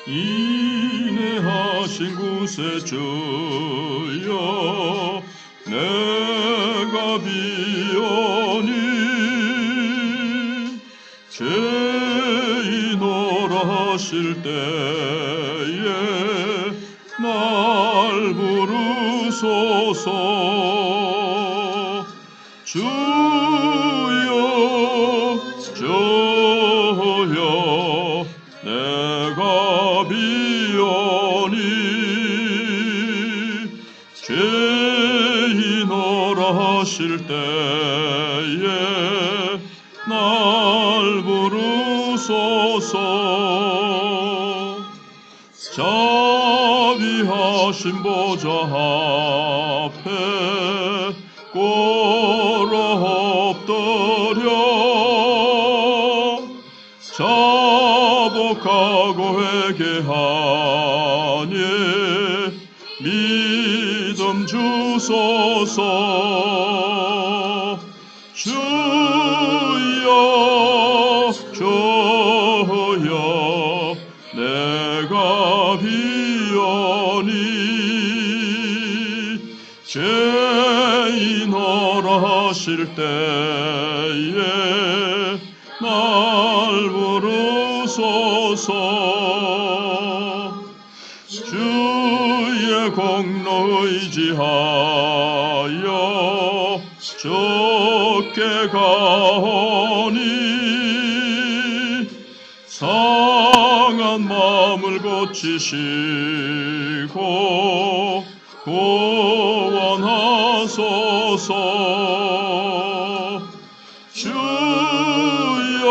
인내하신 곳에 저여 내가 비오니 죄인오라 하실 때에 날 부르소서. 주여 저여 내가 비오니 죄인오라 하실 때에 날 부르소서. 자비하신 보좌 앞에 꿇어 엎드려 자복하고 회개하니 믿음 주소서. 주여 주여 내가 비오니 죄인오라 하실 때에 날 부르소서. 주의 공로 의지하여 주께 가오니 상한 마음을 고치시고 구원하소서. 주여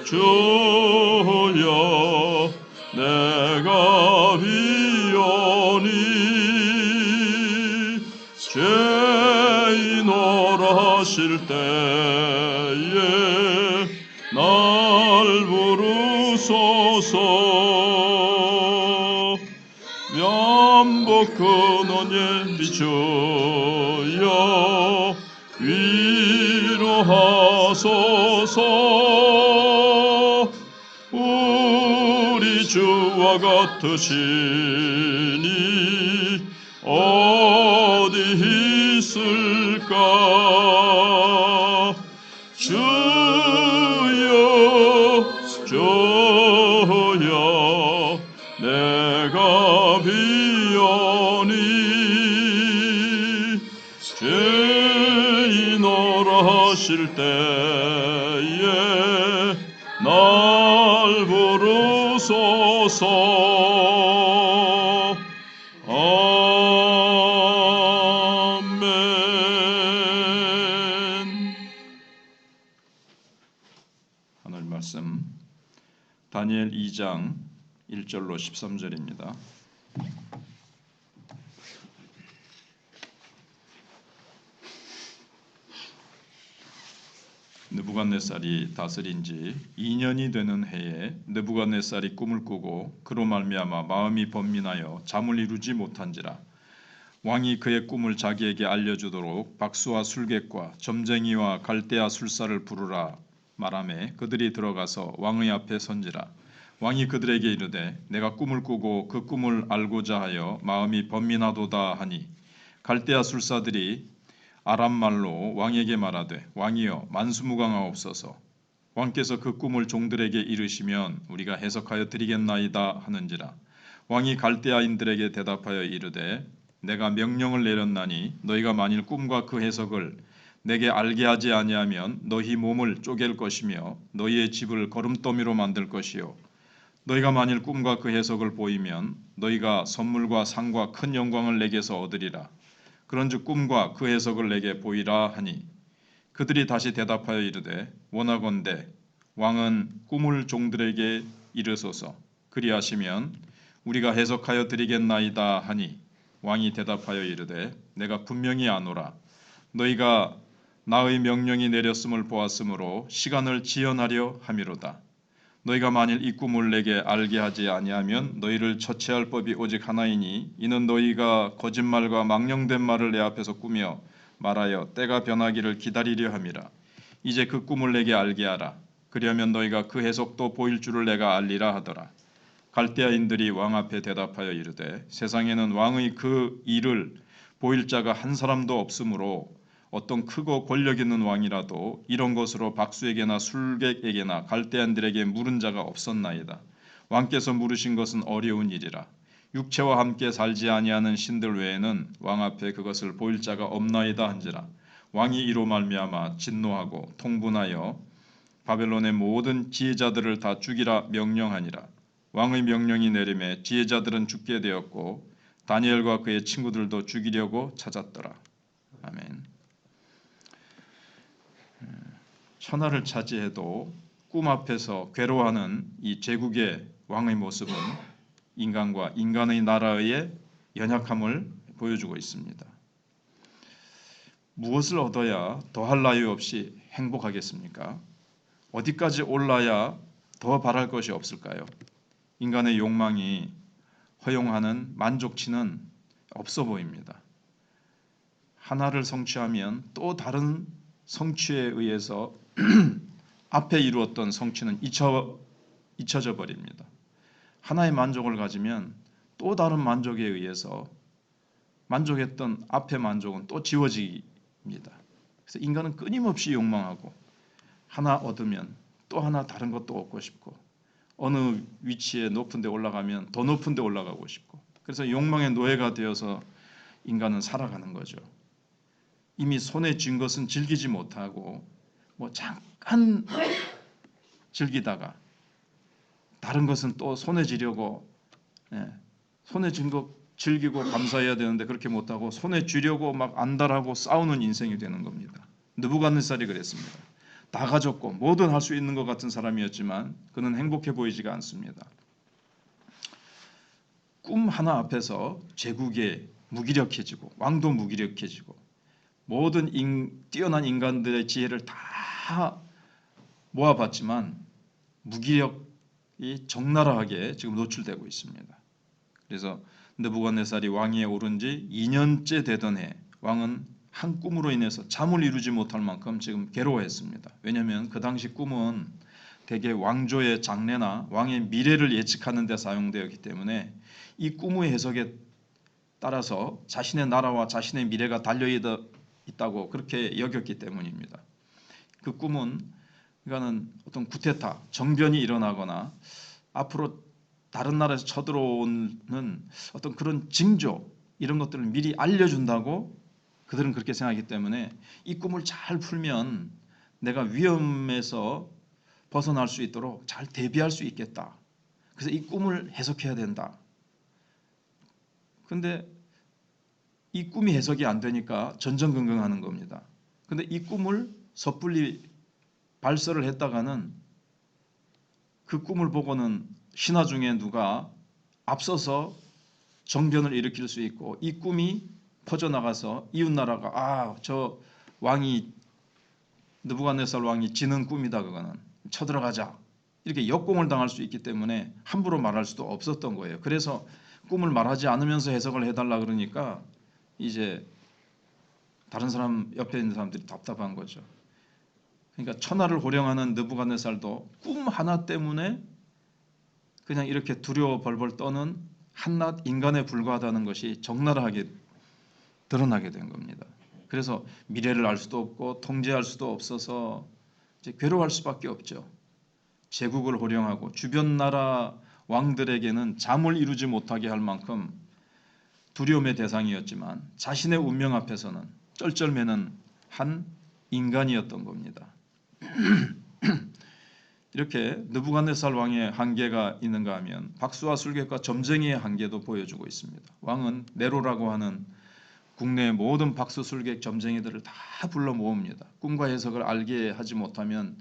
주여 내가 비오니 죄인오라 하실 때에 날 부르소서. 면복 근원에 비추어 위로하소서. 우리 주와 같으시니 어디 있을까. 주여 주여 내가 비오니 죄인오라 하실 때에 날 부르소서. 아멘. 하늘 말씀 다니엘 2장 1절로 13절입니다. 느부갓네살이 다스린 지 2년이 되는 해에 느부갓네살이 꿈을 꾸고 그로 말미암아 마음이 번민하여 잠을 이루지 못한지라. 왕이 그의 꿈을 자기에게 알려주도록 박수와 술객과 점쟁이와 갈대아 술사를 부르라 말하매 그들이 들어가서 왕의 앞에 선지라. 왕이 그들에게 이르되 내가 꿈을 꾸고 그 꿈을 알고자 하여 마음이 번민하도다 하니 갈대아 술사들이 아람말로 왕에게 말하되 왕이여 만수무강하옵소서. 왕께서 그 꿈을 종들에게 이르시면 우리가 해석하여 드리겠나이다 하는지라. 왕이 갈대아인들에게 대답하여 이르되 내가 명령을 내렸나니 너희가 만일 꿈과 그 해석을 내게 알게 하지 아니하면 너희 몸을 쪼갤 것이며 너희의 집을 거름더미로 만들 것이요 너희가 만일 꿈과 그 해석을 보이면 너희가 선물과 상과 큰 영광을 내게서 얻으리라. 그런즉 꿈과 그 해석을 내게 보이라 하니 그들이 다시 대답하여 이르되 원하건대 왕은 꿈을 종들에게 이르소서. 그리하시면 우리가 해석하여 드리겠나이다 하니 왕이 대답하여 이르되 내가 분명히 아노라. 너희가 나의 명령이 내렸음을 보았으므로 시간을 지연하려 함이로다. 너희가 만일 이 꿈을 내게 알게 하지 아니하면 너희를 처치할 법이 오직 하나이니 이는 너희가 거짓말과 망령된 말을 내 앞에서 꾸며 말하여 때가 변하기를 기다리려 함이라. 이제 그 꿈을 내게 알게 하라. 그리하면 너희가 그 해석도 보일 줄을 내가 알리라 하더라. 갈대아인들이 왕 앞에 대답하여 이르되 세상에는 왕의 그 일을 보일 자가 한 사람도 없으므로 어떤 크고 권력 있는 왕이라도 이런 것으로 박수에게나 술객에게나 갈대아인들에게 물은 자가 없었나이다. 왕께서 물으신 것은 어려운 일이라. 육체와 함께 살지 아니하는 신들 외에는 왕 앞에 그것을 보일 자가 없나이다 한지라. 왕이 이로 말미암아 진노하고 통분하여 바벨론의 모든 지혜자들을 다 죽이라 명령하니라. 왕의 명령이 내림에 지혜자들은 죽게 되었고 다니엘과 그의 친구들도 죽이려고 찾았더라. 아멘. 천하를 차지해도 꿈 앞에서 괴로워하는 이 제국의 왕의 모습은 인간과 인간의 나라의 연약함을 보여주고 있습니다. 무엇을 얻어야 더할 나위 없이 행복하겠습니까? 어디까지 올라야 더 바랄 것이 없을까요? 인간의 욕망이 허용하는 만족치는 없어 보입니다. 하나를 성취하면 또 다른 성취에 의해서 앞에 이루었던 성취는 잊혀져 버립니다. 하나의 만족을 가지면 또 다른 만족에 의해서 만족했던 앞의 만족은 또 지워집니다. 그래서 인간은 끊임없이 욕망하고 하나 얻으면 또 하나 다른 것도 얻고 싶고 어느 위치에 높은 데 올라가면 더 높은 데 올라가고 싶고 그래서 욕망의 노예가 되어서 인간은 살아가는 거죠. 이미 손에 쥔 것은 즐기지 못하고 잠깐 즐기다가 다른 것은 또 손에 쥐려고 손에 쥔 것 즐기고 감사해야 되는데 그렇게 못하고 손에 쥐려고 막 안달하고 싸우는 인생이 되는 겁니다. 느부갓네살이 그랬습니다. 다 가졌고 뭐든 할 수 있는 것 같은 사람이었지만 그는 행복해 보이지가 않습니다. 꿈 하나 앞에서 제국에 무기력해지고 왕도 무기력해지고 모든 뛰어난 인간들의 지혜를 다 모아봤지만 무기력이 적나라하게 지금 노출되고 있습니다. 그래서 느부갓네살이 왕위에 오른 지 2년째 되던 해 왕은 한 꿈으로 인해서 잠을 이루지 못할 만큼 지금 괴로워했습니다. 왜냐하면 그 당시 꿈은 대개 왕조의 장래나 왕의 미래를 예측하는 데 사용되었기 때문에 이 꿈의 해석에 따라서 자신의 나라와 자신의 미래가 달려있다고 그렇게 여겼기 때문입니다. 그 꿈은 그러니까는 어떤 쿠데타, 정변이 일어나거나 앞으로 다른 나라에서 쳐들어오는 어떤 그런 징조 이런 것들을 미리 알려준다고 그들은 그렇게 생각하기 때문에 이 꿈을 잘 풀면 내가 위험에서 벗어날 수 있도록 잘 대비할 수 있겠다. 그래서 이 꿈을 해석해야 된다. 근데 이 꿈이 해석이 안 되니까 전전긍긍하는 겁니다. 근데 이 꿈을 섣불리 발설을 했다가는 그 꿈을 보고는 신하 중에 누가 앞서서 정변을 일으킬 수 있고 이 꿈이 퍼져나가서 이웃나라가 저 왕이 느부갓네살 왕이 지는 꿈이다 그거는 쳐들어가자 이렇게 역공을 당할 수 있기 때문에 함부로 말할 수도 없었던 거예요. 그래서 꿈을 말하지 않으면서 해석을 해달라 그러니까 이제 다른 사람 옆에 있는 사람들이 답답한 거죠. 그러니까 천하를 호령하는 느부갓네살도 꿈 하나 때문에 그냥 이렇게 두려워 벌벌 떠는 한낱 인간에 불과하다는 것이 적나라하게 드러나게 된 겁니다. 그래서 미래를 알 수도 없고 통제할 수도 없어서 이제 괴로워할 수밖에 없죠. 제국을 호령하고 주변 나라 왕들에게는 잠을 이루지 못하게 할 만큼 두려움의 대상이었지만 자신의 운명 앞에서는 쩔쩔매는 한 인간이었던 겁니다. 이렇게 느부갓네살 왕의 한계가 있는가 하면 박수와 술객과 점쟁이의 한계도 보여주고 있습니다. 왕은 네로라고 하는 국내의 모든 박수, 술객, 점쟁이들을 다 불러 모읍니다. 꿈과 해석을 알게 하지 못하면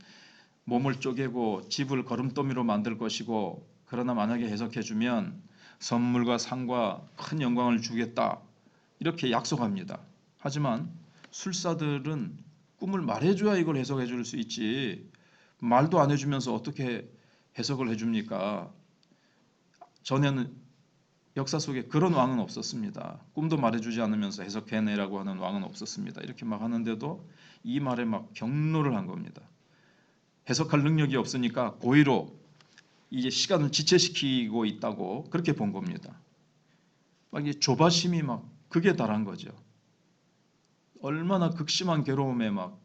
몸을 쪼개고 집을 거름더미로 만들 것이고 그러나 만약에 해석해주면 선물과 상과 큰 영광을 주겠다 이렇게 약속합니다. 하지만 술사들은 꿈을 말해줘야 이걸 해석해 줄 수 있지 말도 안 해주면서 어떻게 해석을 해줍니까? 전에는 역사 속에 그런 왕은 없었습니다. 꿈도 말해주지 않으면서 해석해내라고 하는 왕은 없었습니다. 이렇게 막 하는데도 이 말에 막 경로를 한 겁니다. 해석할 능력이 없으니까 고의로 이제 시간을 지체시키고 있다고 그렇게 본 겁니다. 막 이제 조바심이 막 극에 달한 거죠. 얼마나 극심한 괴로움에 막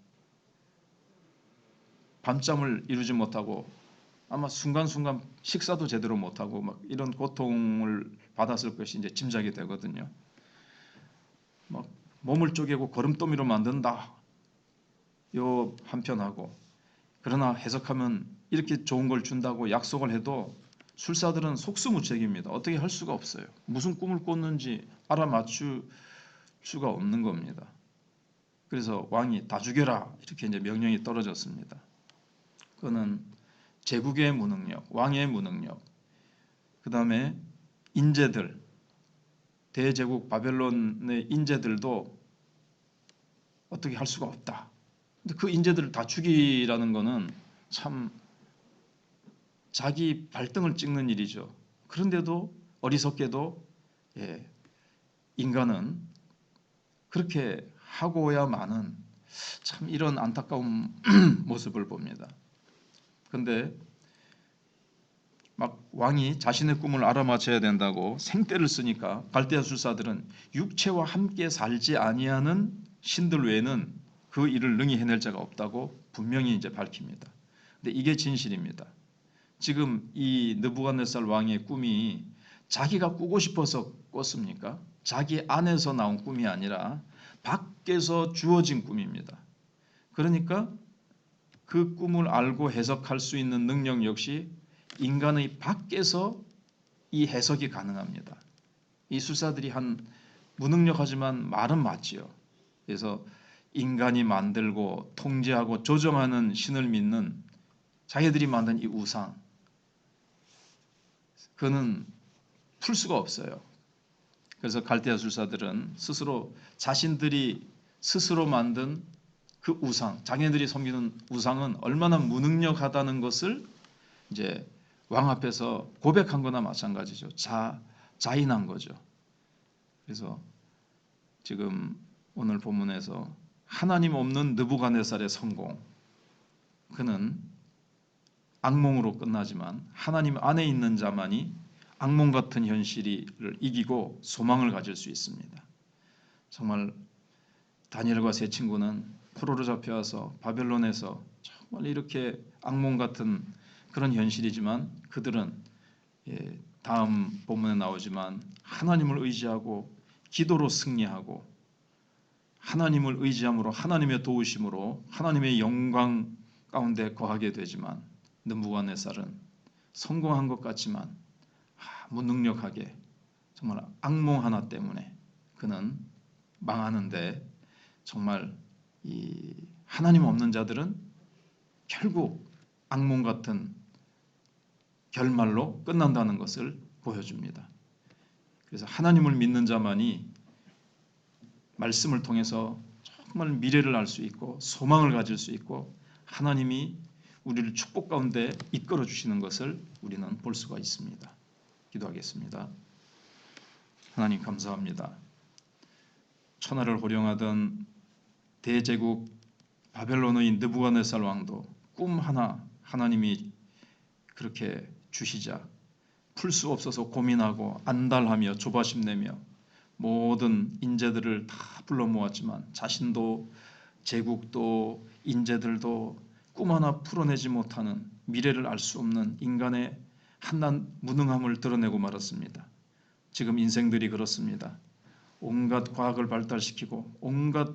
밤잠을 이루지 못하고 아마 순간순간 식사도 제대로 못하고 막 이런 고통을 받았을 것이 이제 짐작이 되거든요. 막 몸을 쪼개고 거름더미로 만든다. 요 한편하고 그러나 해석하면 이렇게 좋은 걸 준다고 약속을 해도 술사들은 속수무책입니다. 어떻게 할 수가 없어요. 무슨 꿈을 꿨는지 알아맞출 수가 없는 겁니다. 그래서 왕이 다 죽여라 이렇게 이제 명령이 떨어졌습니다. 그거는 제국의 무능력, 왕의 무능력, 그 다음에 인재들, 대제국 바벨론의 인재들도 어떻게 할 수가 없다. 근데 그 인재들을 다 죽이라는 거는 참 자기 발등을 찍는 일이죠. 그런데도 어리석게도 인간은 그렇게 하고야만은 참 이런 안타까운 모습을 봅니다. 그런데 막 왕이 자신의 꿈을 알아맞혀야 된다고 생떼를 쓰니까 갈대아 술사들은 육체와 함께 살지 아니하는 신들 외에는 그 일을 능히 해낼 자가 없다고 분명히 이제 밝힙니다. 근데 이게 진실입니다. 지금 이 느부갓네살 왕의 꿈이 자기가 꾸고 싶어서 꿨습니까? 자기 안에서 나온 꿈이 아니라 밖에서 주어진 꿈입니다. 그러니까 그 꿈을 알고 해석할 수 있는 능력 역시 인간의 밖에서 이 해석이 가능합니다. 이 술사들이 한 무능력하지만 말은 맞지요. 그래서 인간이 만들고 통제하고 조정하는 신을 믿는 자기들이 만든 이 우상, 그거는 풀 수가 없어요. 그래서 갈대아 술사들은 스스로 자신들이 스스로 만든 그 우상, 자기네들이 섬기는 우상은 얼마나 무능력하다는 것을 이제 왕 앞에서 고백한 거나 마찬가지죠. 자인한 거죠. 그래서 지금 오늘 본문에서 하나님 없는 느부갓네살의 성공, 그는 악몽으로 끝나지만 하나님 안에 있는 자만이 악몽 같은 현실을 이기고 소망을 가질 수 있습니다. 정말 다니엘과 세 친구는 포로로 잡혀와서 바벨론에서 정말 이렇게 악몽 같은 그런 현실이지만 그들은 다음 본문에 나오지만 하나님을 의지하고 기도로 승리하고 하나님을 의지함으로 하나님의 도우심으로 하나님의 영광 가운데 거하게 되지만 느부갓네살은 성공한 것 같지만 무능력하게 정말 악몽 하나 때문에 그는 망하는데 정말 이 하나님 없는 자들은 결국 악몽 같은 결말로 끝난다는 것을 보여줍니다. 그래서 하나님을 믿는 자만이 말씀을 통해서 정말 미래를 알 수 있고 소망을 가질 수 있고 하나님이 우리를 축복 가운데 이끌어 주시는 것을 우리는 볼 수가 있습니다. 기도하겠습니다. 하나님 감사합니다. 천하를 호령하던 대제국 바벨론의 느부갓네살 왕도 꿈 하나 하나님이 그렇게 주시자 풀 수 없어서 고민하고 안달하며 조바심 내며 모든 인재들을 다 불러 모았지만 자신도 제국도 인재들도 꿈 하나 풀어내지 못하는 미래를 알 수 없는 인간의 한낱 무능함을 드러내고 말았습니다. 지금 인생들이 그렇습니다. 온갖 과학을 발달시키고 온갖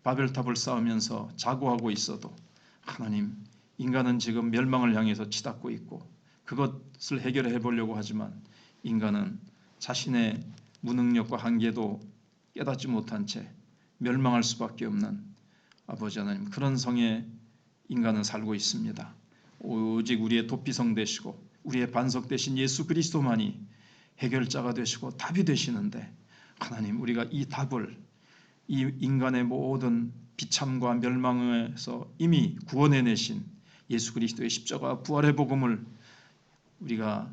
바벨탑을 쌓으면서 자고하고 있어도 하나님, 인간은 지금 멸망을 향해서 치닫고 있고 그것을 해결해 보려고 하지만 인간은 자신의 무능력과 한계도 깨닫지 못한 채 멸망할 수밖에 없는 아버지 하나님, 그런 성에 인간은 살고 있습니다. 오직 우리의 도피성 되시고 우리의 반석 되신 예수 그리스도만이 해결자가 되시고 답이 되시는데 하나님, 우리가 이 답을 이 인간의 모든 비참과 멸망에서 이미 구원해내신 예수 그리스도의 십자가 부활의 복음을 우리가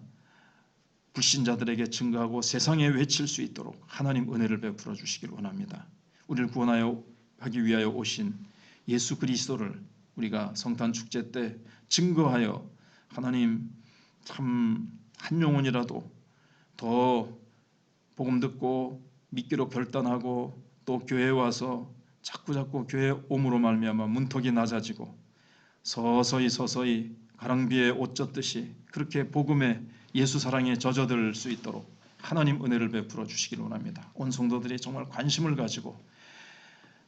불신자들에게 증거하고 세상에 외칠 수 있도록 하나님 은혜를 베풀어 주시길 원합니다. 우리를 구원하여 하기 위하여 오신 예수 그리스도를 우리가 성탄 축제 때 증거하여 하나님 참 한 영혼이라도 더 복음 듣고 믿기로 결단하고 또 교회에 와서 자꾸 교회 옴으로 말미암아 문턱이 낮아지고 서서히 가랑비에 옷 젖듯이 그렇게 복음에 예수 사랑에 젖어들 수 있도록 하나님 은혜를 베풀어 주시기를 원합니다. 온 성도들이 정말 관심을 가지고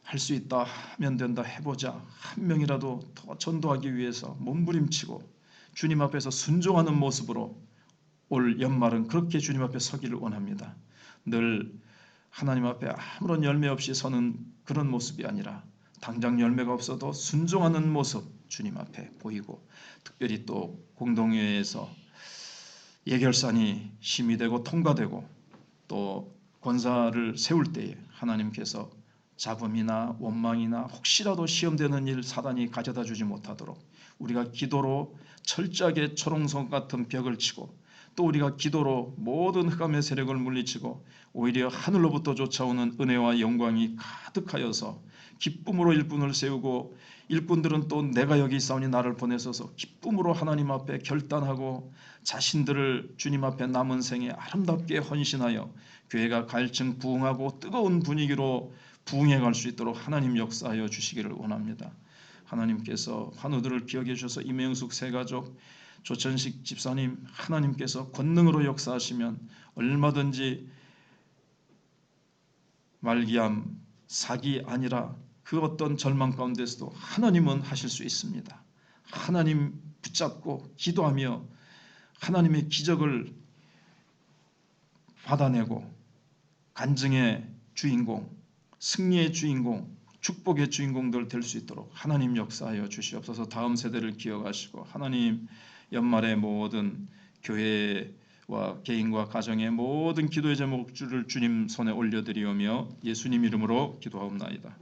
할 수 있다 하면 된다 해보자, 한 명이라도 더 전도하기 위해서 몸부림치고 주님 앞에서 순종하는 모습으로 올 연말은 그렇게 주님 앞에 서기를 원합니다. 늘 하나님 앞에 아무런 열매 없이 서는 그런 모습이 아니라 당장 열매가 없어도 순종하는 모습 주님 앞에 보이고, 특별히 또 공동회에서 예결산이 심의되고 통과되고 또 권사를 세울 때에 하나님께서 잡음이나 원망이나 혹시라도 시험되는 일 사단이 가져다 주지 못하도록 우리가 기도로 철저하게 초롱성 같은 벽을 치고, 또 우리가 기도로 모든 흑암의 세력을 물리치고 오히려 하늘로부터 쫓아오는 은혜와 영광이 가득하여서 기쁨으로 일꾼을 세우고, 일꾼들은 또 내가 여기 있사오니 나를 보내소서 기쁨으로 하나님 앞에 결단하고 자신들을 주님 앞에 남은 생에 아름답게 헌신하여 교회가 갈증 부흥하고 뜨거운 분위기로 부흥해 갈 수 있도록 하나님 역사하여 주시기를 원합니다. 하나님께서 환우들을 기억해 주셔서 임영숙 세가족, 조천식 집사님, 하나님께서 권능으로 역사하시면 얼마든지 말기암, 사기 아니라 그 어떤 절망 가운데서도 하나님은 하실 수 있습니다. 하나님 붙잡고 기도하며 하나님의 기적을 받아내고 간증의 주인공, 승리의 주인공, 축복의 주인공들 될 수 있도록 하나님 역사하여 주시옵소서. 다음 세대를 기억하시고 하나님 연말의 모든 교회와 개인과 가정의 모든 기도의 제목들을 주님 손에 올려드리오며 예수님 이름으로 기도하옵나이다.